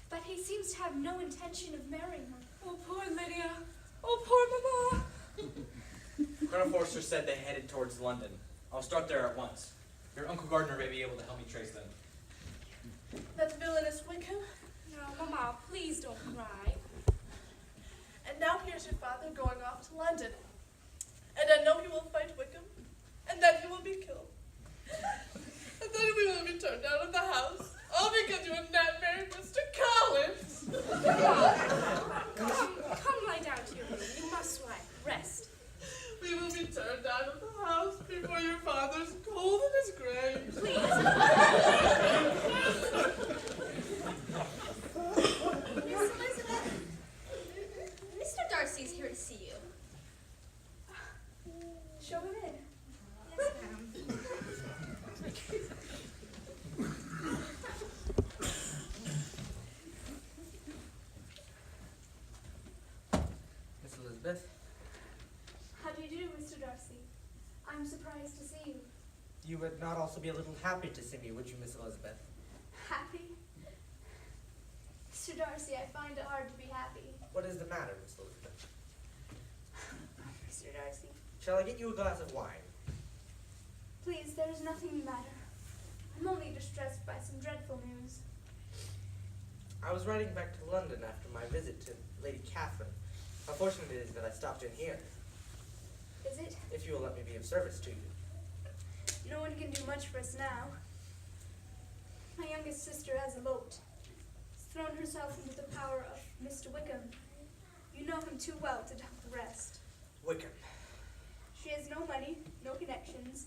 but he seems to have no intention of marrying her. Oh, poor Lydia. Oh, poor Mamma. Colonel Forrester said they headed towards London. I'll start there at once. Your Uncle Gardner may be able to help me trace them. That villainous Wickham? No, Mamma, please don't cry. And now here's your father going off to London. And I know he will fight Wickham, and then he will be killed. And then we will be turned out of the house, all because you have not married Mr. Collins. Come lie down to your room. You must rest. We will be turned out of the house before your father's cold in his grave. Please. Miss Elizabeth, Mr. Darcy's here to see you. Show him in. Yes, ma'am. Miss Elizabeth, How do you do, Mr. Darcy? I'm surprised to see you. you would not also be a little happy to see me, would you, Miss Elizabeth? Happy? Mr. Darcy, I find it hard to be happy. What is the matter, Miss Elizabeth? Mr. Darcy, Shall I get you a glass of wine? please, there is nothing the matter. I'm only distressed by some dreadful news. I was riding back to London after my visit to Lady Catherine. How fortunate it is that I stopped in here, Is it? if you will let me be of service to you. No one can do much for us now. My youngest sister has eloped. Has thrown herself into the power of Mr. Wickham. You know him too well to doubt the rest. Wickham. She has no money, no connections,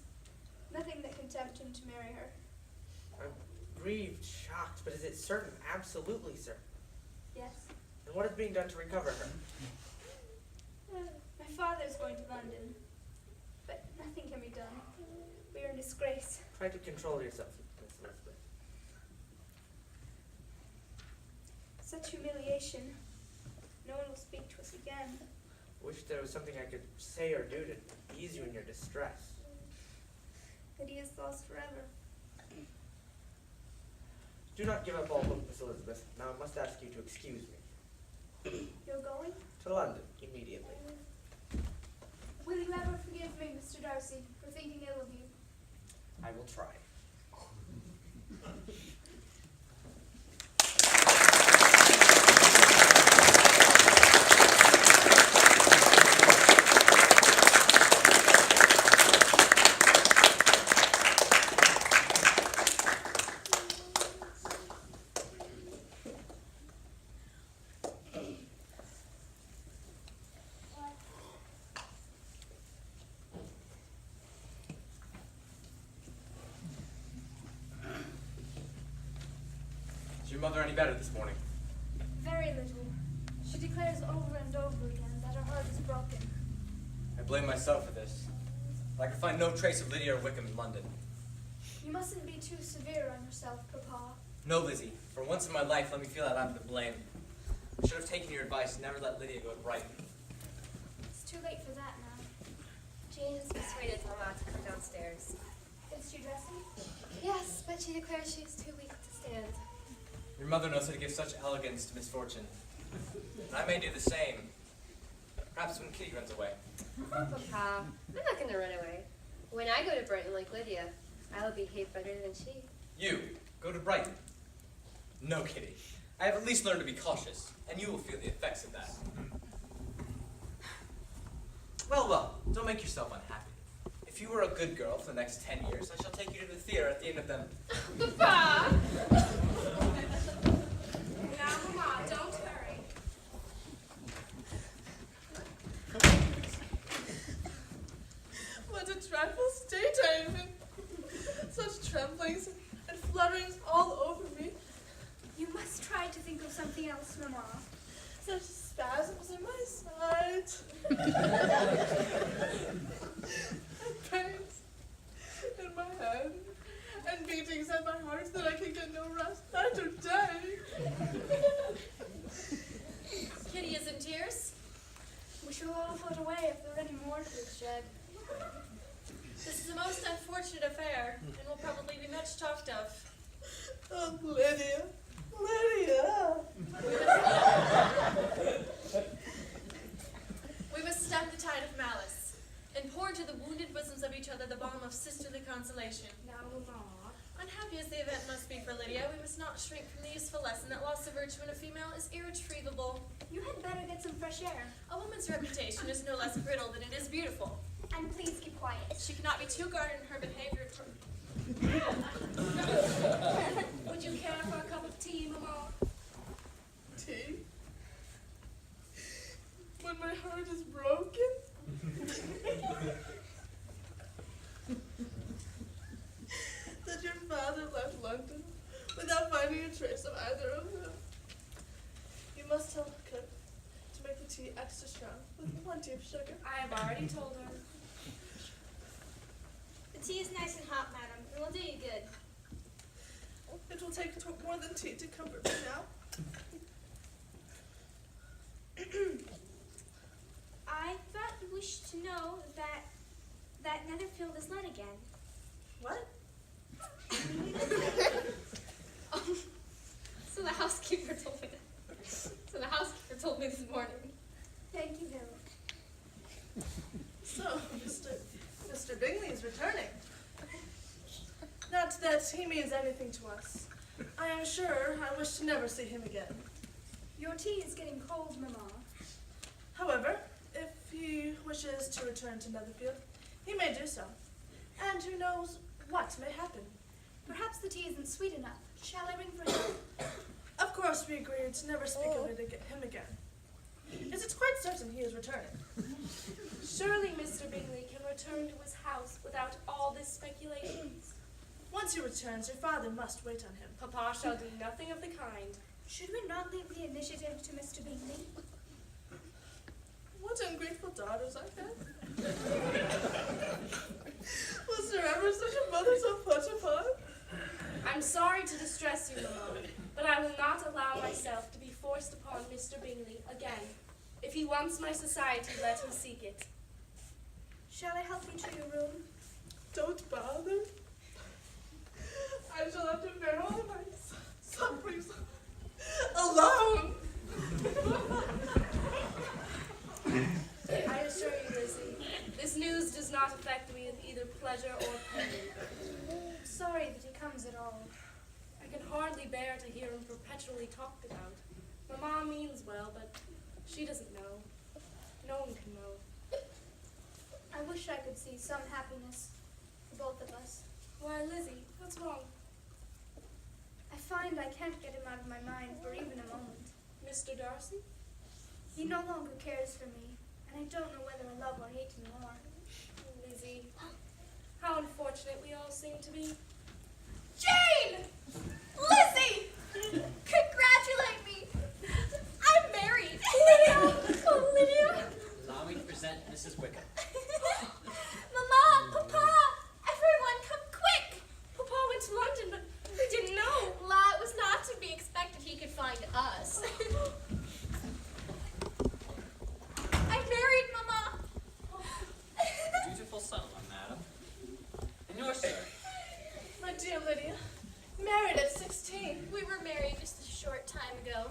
nothing that can tempt him to marry her. I'm grieved, shocked, but is it certain? Absolutely certain. Yes. And what is being done to recover her? My father's going to London, but nothing can be done. We are in disgrace. Try to control yourself, Miss Elizabeth. Such humiliation. No one will speak to us again. Wish there was something I could say or do to ease you in your distress. Lydia is lost forever. Do not give up all hope, Miss Elizabeth. Now I must ask you to excuse me. You're going? To London, immediately. Will you ever forgive me, Mr. Darcy, for thinking ill of you? I will try. Is your mother any better this morning? Very little. She declares over and over again that her heart is broken. I blame myself for this. I can find no trace of Lydia or Wickham in London. You mustn't be too severe on yourself, Papa. No, Lizzie. For once in my life, let me feel that I'm to blame. I should have taken your advice and never let Lydia go to Brighton. It's too late for that now. Jane has persuaded Mama to come downstairs. Is she dressing? Yes, but she declares she's too weak to stand. Your mother knows how to give such elegance to misfortune. And I may do the same. Perhaps when Kitty runs away. Oh, Papa, I'm not going to run away. When I go to Brighton like Lydia, I'll behave better than she. You, go to Brighton. No, Kitty. I have at least learned to be cautious, and you will feel the effects of that. Well, well, don't make yourself unhappy. If you were a good girl for the next 10 years, I shall take you to the theater at the end of them. Papa! Now, Mama, don't hurry. What a dreadful state I am in. Such tremblings and flutterings all over me. You must try to think of something else, Mama. Such spasms in my sides. And pains in my head. And beatings at my heart that I can get no rest night or day. Kitty is in tears. We shall all float away if there are any more tears shed. This is a most unfortunate affair, and will probably be much talked of. Oh, Lydia. Lydia. We must stem the tide of malice, and pour into the wounded bosoms of each other the balm of sisterly consolation. Now, Mama. Unhappy as the event must be for Lydia, we must not shrink from the useful lesson that loss of virtue in a female is irretrievable. You had better get some fresh air. A woman's reputation is no less brittle than it is beautiful. And please keep quiet. She cannot be too guarded in her behavior. Would you care for a cup of tea, Mama? Tea? When my heart is broken? That your father left London without finding a trace of either of them. You must tell cook to make the tea extra strong with plenty of sugar. I have already told her. The tea is nice and hot, madam. It will do you good. It will take more than tea to comfort me now. I thought you wished to know that Netherfield is let again. What? So the housekeeper told me that. So the housekeeper told me this morning. Thank you, Bill. So, Mr. Bingley is returning. Not that he means anything to us. I am sure I wish to never see him again. Your tea is getting cold, Mamma. However, if he wishes to return to Netherfield, he may do so. And who knows what may happen. Perhaps the tea isn't sweet enough. Shall I ring for him? Of course, we agreed to never speak of him again. Is it quite certain he is returning? Surely Mr. Bingley can return to his house without all this speculation. Once he returns, your father must wait on him. Papa shall do nothing of the kind. Should we not leave the initiative to Mr. Bingley? What ungrateful daughters I have. Was there ever such a mother so put upon? I'm sorry to distress you, Mamma, but I will not allow myself to be forced upon Mr. Bingley again. If he wants my society, let him seek it. Shall I help you to your room? Don't bother. I shall have to bear all my sufferings alone. I assure you, Lizzie, this news does not affect me with either pleasure or pain. Sorry that he comes at all. I can hardly bear to hear him perpetually talked about. Mamma means well, but she doesn't know. No one can know. I wish I could see some happiness for both of us. Why, Lizzie, what's wrong? I find I can't get him out of my mind for even a moment. Mr. Darcy? He no longer cares for me, and I don't know whether I love or hate him more. Lizzie, how unfortunate we all seem to be. Jane! Lizzie! Congratulate me! I'm married! Lydia! Oh, Lydia! Allow me to present Mrs. Wickham. Mama! Papa! Everyone, come quick! Papa went to London, but we didn't know. La, it was not to be expected he could find us. I'm married, Mama! Dutiful son-in-law, madam. And yours, sir? My dear Lydia, married at 16. We were married just a short time ago.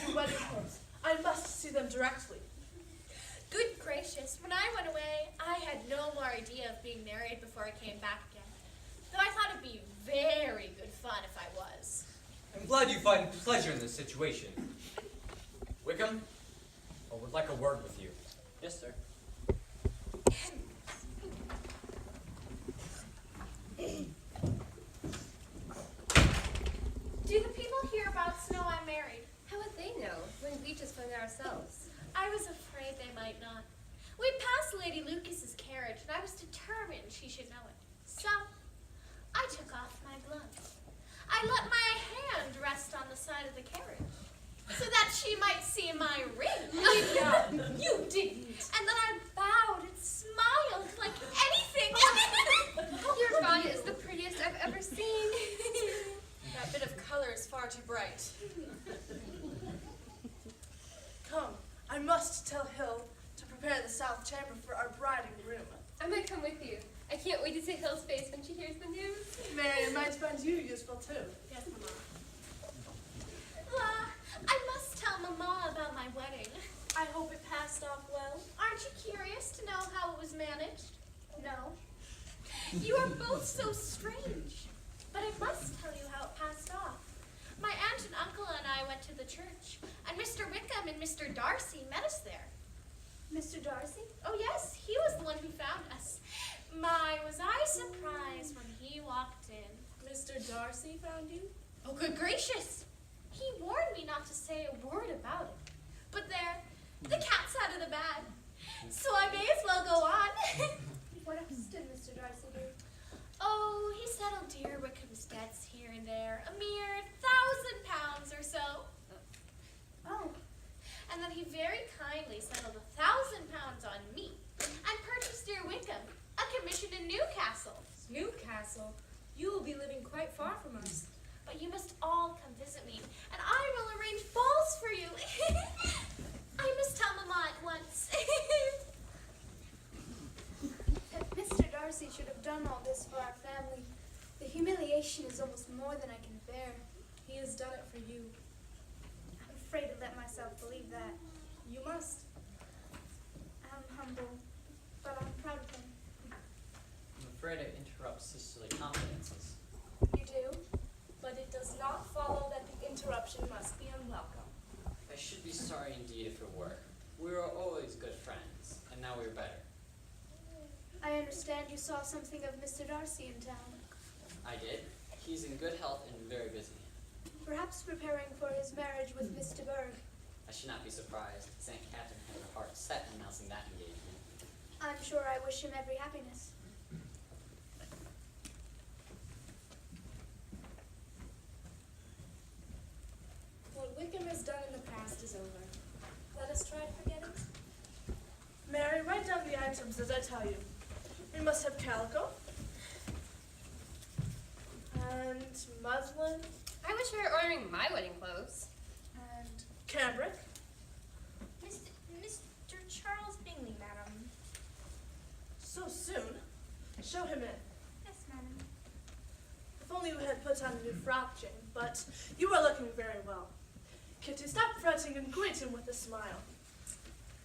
Your wedding clothes. I must see them directly. Good gracious, when I went away, I had no more idea of being married before I came back again. Though I thought it'd be very good fun if I was. I'm glad you find pleasure in this situation. Wickham, I would like a word with you. Yes, sir. Do the people hereabouts know I'm married? How would they know when we just found out ourselves? I was afraid they might not. We passed Lady Lucas's carriage, and I was determined she should know it. So, I took off my gloves. I let my hand rest on the side of the carriage, so that she might see my ring. Lydia, you didn't. And then I bowed and smiled like anything. Your bonnet is the prettiest I've ever seen. That bit of color is far too bright. Come, I must tell Hill to prepare the south chamber for our bride and groom. I might come with you. I can't wait to see Hill's face when she hears the news. Marion might find you useful too. Yes, Mama. I must tell Mama about my wedding. I hope it passed off well. Aren't you curious to know how it was managed? No. You are both so strange. But I must tell you how it passed off. My aunt and uncle and I went to the church, and Mr. Wickham and Mr. Darcy met us there. Mr. Darcy? Oh yes, he was the one who found us. My, was I surprised when he walked in. Mr. Darcy found you? Oh, good gracious! He warned me not to say a word about it. But there, the cat's out of the bag. So I may as well go on. What else did Mr. Darcy do? Oh, he settled dear Wickham's debts here and there, a mere £1,000 or so. Oh, And then he very kindly settled £1,000 on me and purchased dear Wickham a commission in Newcastle. Newcastle? You will be living quite far from us. But you must all come visit me, and I will arrange balls for you. I must tell Mama at once. that Mr. Darcy should have done all this for our family. The humiliation is almost more than I can bear. He has done it for you. I'm afraid to let myself believe that. You must. I'm humble, but I'm proud of him. I'm afraid I interrupt sisterly confidences. You do? interruption must be unwelcome. I should be sorry indeed if it were. We were always good friends, and now we're better. I understand you saw something of Mr. Darcy in town. I did. He's in good health and very busy. Perhaps preparing for his marriage with Miss de Bourgh. I should not be surprised. St. Catherine had her heart set on announcing that engagement. I'm sure I wish him every happiness. What Wickham has done in the past is over. Let us try forgetting. Mary, write down the items as I tell you. We must have calico. And muslin. I wish we were ordering my wedding clothes. And cambric. Mr. Charles Bingley, madam. So soon? Show him in. Yes, madam. If only you had put on a new frock, Jane, but you are looking very well. Kitty, stop fretting and greet him with a smile.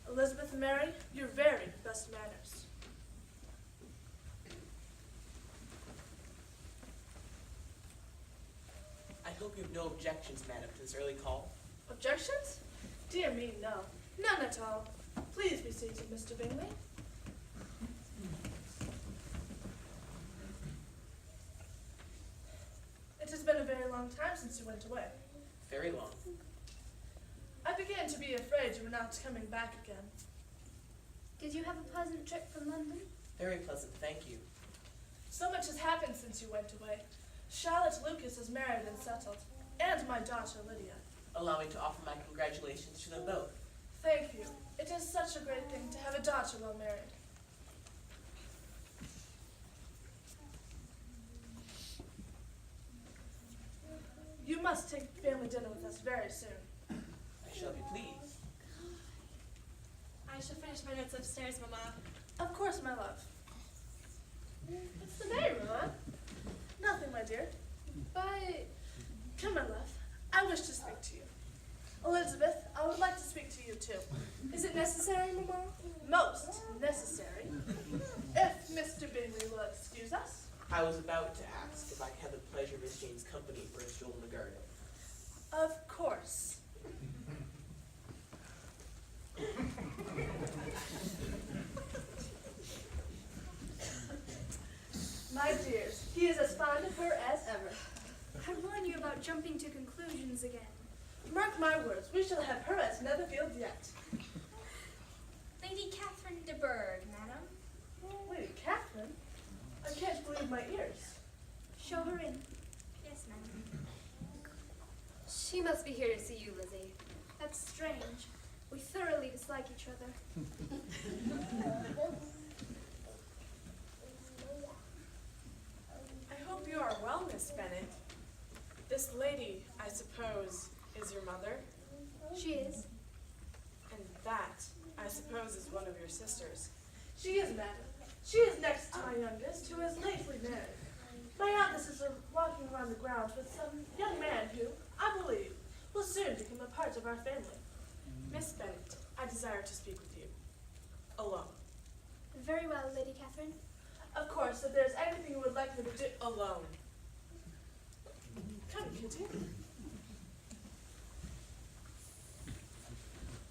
Elizabeth and Mary, your very best manners. I hope you have no objections, madam, to this early call. Objections? Dear me, no. None at all. Please be seated, Mr. Bingley. It has been a very long time since you went away. Very long. I began to be afraid you were not coming back again. Did you have a pleasant trip from London? Very pleasant, thank you. So much has happened since you went away. Charlotte Lucas is married and settled, and my daughter Lydia. Allow me to offer my congratulations to them both. Thank you. It is such a great thing to have a daughter well married. You must take family dinner with us very soon. I shall be pleased. I shall finish my notes upstairs, Mamma. Of course, my love. What's the matter, Mamma? Nothing, my dear. But, come, my love. I wish to speak to you. Elizabeth, I would like to speak to you too. Is it necessary, Mamma? Most necessary. If Mr. Bingley will excuse us. I was about to ask if I could have the pleasure of Miss Jane's company for a stroll in the garden. Of course. My dears, he is as fond of her as ever. I warn you about jumping to conclusions again. Mark my words, we shall have her at Netherfield yet. Lady Catherine de Bourgh, madam. Lady Catherine? I can't believe my ears. Show her in. Yes, madam. She must be here to see you, Lizzie. That's strange. We thoroughly dislike each other. I hope you are well, Miss Bennet. This lady, I suppose, is your mother? She is. And that, I suppose, is one of your sisters. She is, madam. She is next to my youngest, who is lately married. My youngest is walking around the grounds with some young man who, I believe, will soon become a part of our family. Miss Bennet, I desire to speak with you. Alone. Very well, Lady Catherine. Of course, if there's anything you would like me to do. Alone. Come, Kitty.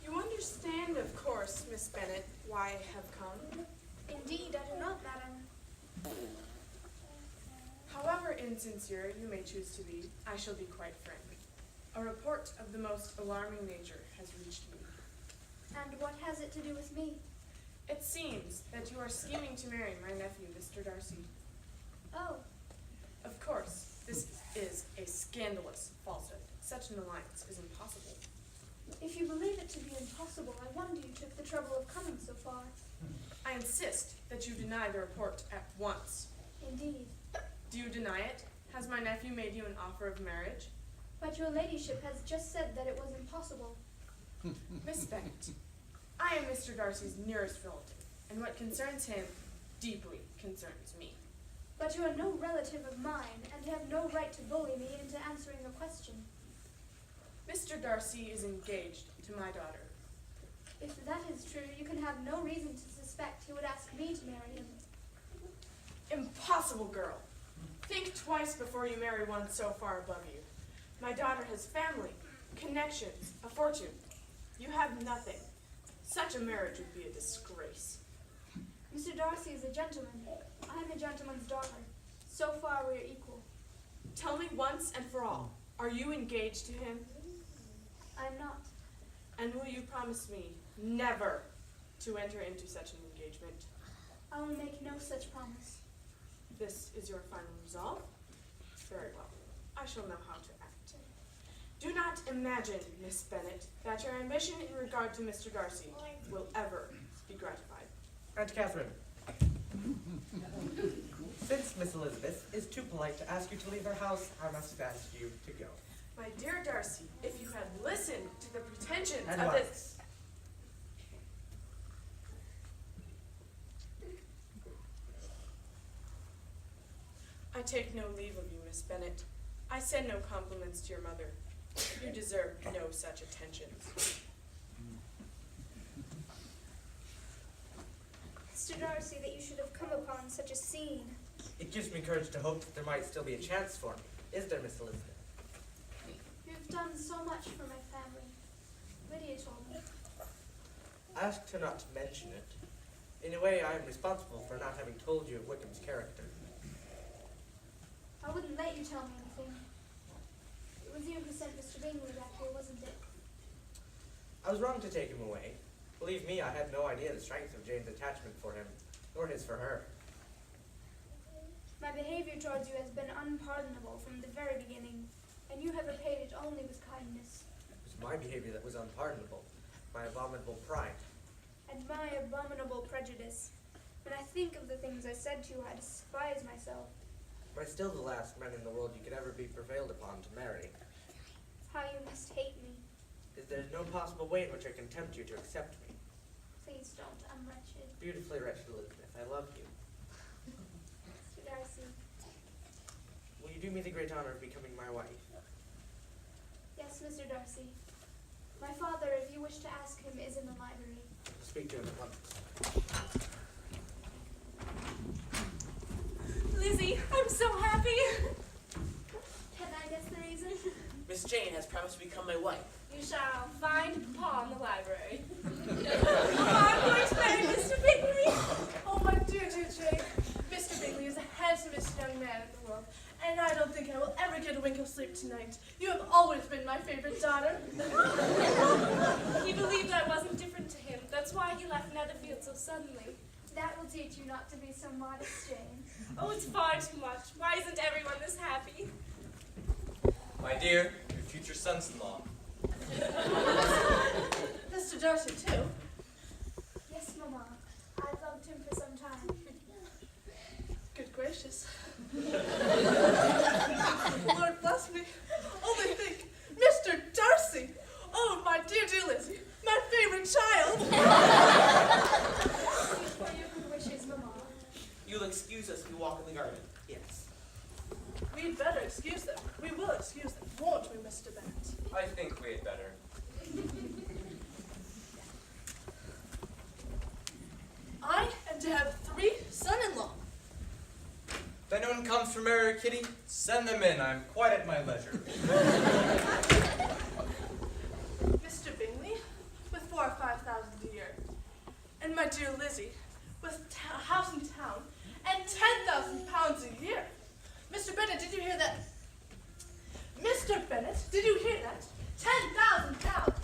You understand, of course, Miss Bennet, why I have come. Indeed, I do not, madam. However insincere you may choose to be, I shall be quite frank. A report of the most alarming nature has reached me. And what has it to do with me? It seems that you are scheming to marry my nephew, Mr. Darcy. Oh, Of course, this is a scandalous falsehood. Such an alliance is impossible. if you believe it to be impossible, I wonder you took the trouble of coming so far. I insist that you deny the report at once. Indeed. Do you deny it? Has my nephew made you an offer of marriage? But your ladyship has just said that it was impossible. Miss Bennet, I am Mr. Darcy's nearest relative, and what concerns him deeply concerns me. But you are no relative of mine, and have no right to bully me into answering a question. Mr. Darcy is engaged to my daughter. If that is true, you can have no reason to suspect he would ask me to marry him. Impossible, girl. Think twice before you marry one so far above you. My daughter has family, connections, a fortune. You have nothing. Such a marriage would be a disgrace. Mr. Darcy is a gentleman. I'm a gentleman's daughter. So far we are equal. Tell me once and for all, are you engaged to him? I'm not. And will you promise me never to enter into such an engagement? I will make no such promise. This is your final resolve? Very well. I shall know how to act. Do not imagine, Miss Bennet, that your ambition in regard to Mr. Darcy will ever be gratified. Aunt Catherine. Since Miss Elizabeth is too polite to ask you to leave her house, I must ask you to go. My dear Darcy, if you had listened to the pretensions And of what? this... I take no leave of you, Miss Bennet. I send no compliments to your mother. You deserve no such attentions. Mr. Darcy, that you should have come upon such a scene. It gives me courage to hope that there might still be a chance for me. Is there, Miss Elizabeth? You've done so much for my family. Lydia told me. Asked her not to mention it. In a way, I am responsible for not having told you of Wickham's character. I wouldn't let you tell me anything. It was you who sent Mr. Bingley back here, wasn't it? I was wrong to take him away. Believe me, I had no idea the strength of Jane's attachment for him, nor his for her. My behavior towards you has been unpardonable from the very beginning, and you have repaid it only with kindness. It was my behavior that was unpardonable, my abominable pride. And my abominable prejudice. When I think of the things I said to you, I despise myself. Am I still the last man in the world you could ever be prevailed upon to marry? How you must hate me. Is there no possible way in which I can tempt you to accept me? Please don't, I'm wretched. Beautifully wretched, Elizabeth, I love you. Mr. Darcy. Will you do me the great honor of becoming my wife? Yes, Mr. Darcy. My father, if you wish to ask him, is in the library. I'll speak to him at once. Lizzie, I'm so happy. Can I guess the reason? Miss Jane has promised to become my wife. You shall find Papa in the library. I'm going to marry Mr. Bingley. Oh, my dear Jane. Mr. Bingley is the handsomest young man in the world, and I don't think I will ever get a wink of sleep tonight. You have always been my favorite daughter. He believed I wasn't different to him. That's why he left Netherfield so suddenly. That will teach you not to be so modest, Jane. Oh, it's far too much. Why isn't everyone this happy? My dear, your future sons-in-law. Mr. Darcy, too. Yes, Mama. I've loved him for some time. Good gracious. Lord bless me. Only think, Mr. Darcy. Oh, my dear Lizzie, my favorite child. For your good wishes, Mama. You'll excuse us if we walk in the garden. Yes. We'd better excuse them. We will excuse them, won't we, Mr. Bennet? I think we had better. I am to have 3 son-in-law. If anyone comes for Mary or Kitty, send them in. I'm quite at my leisure. Mr. Bingley, with 4,000 or 5,000 a year. And my dear Lizzie, with a house in town and 10,000 pounds a year. Mr. Bennet, did you hear that? Mr. Bennet, did you hear that? 10,000 pounds.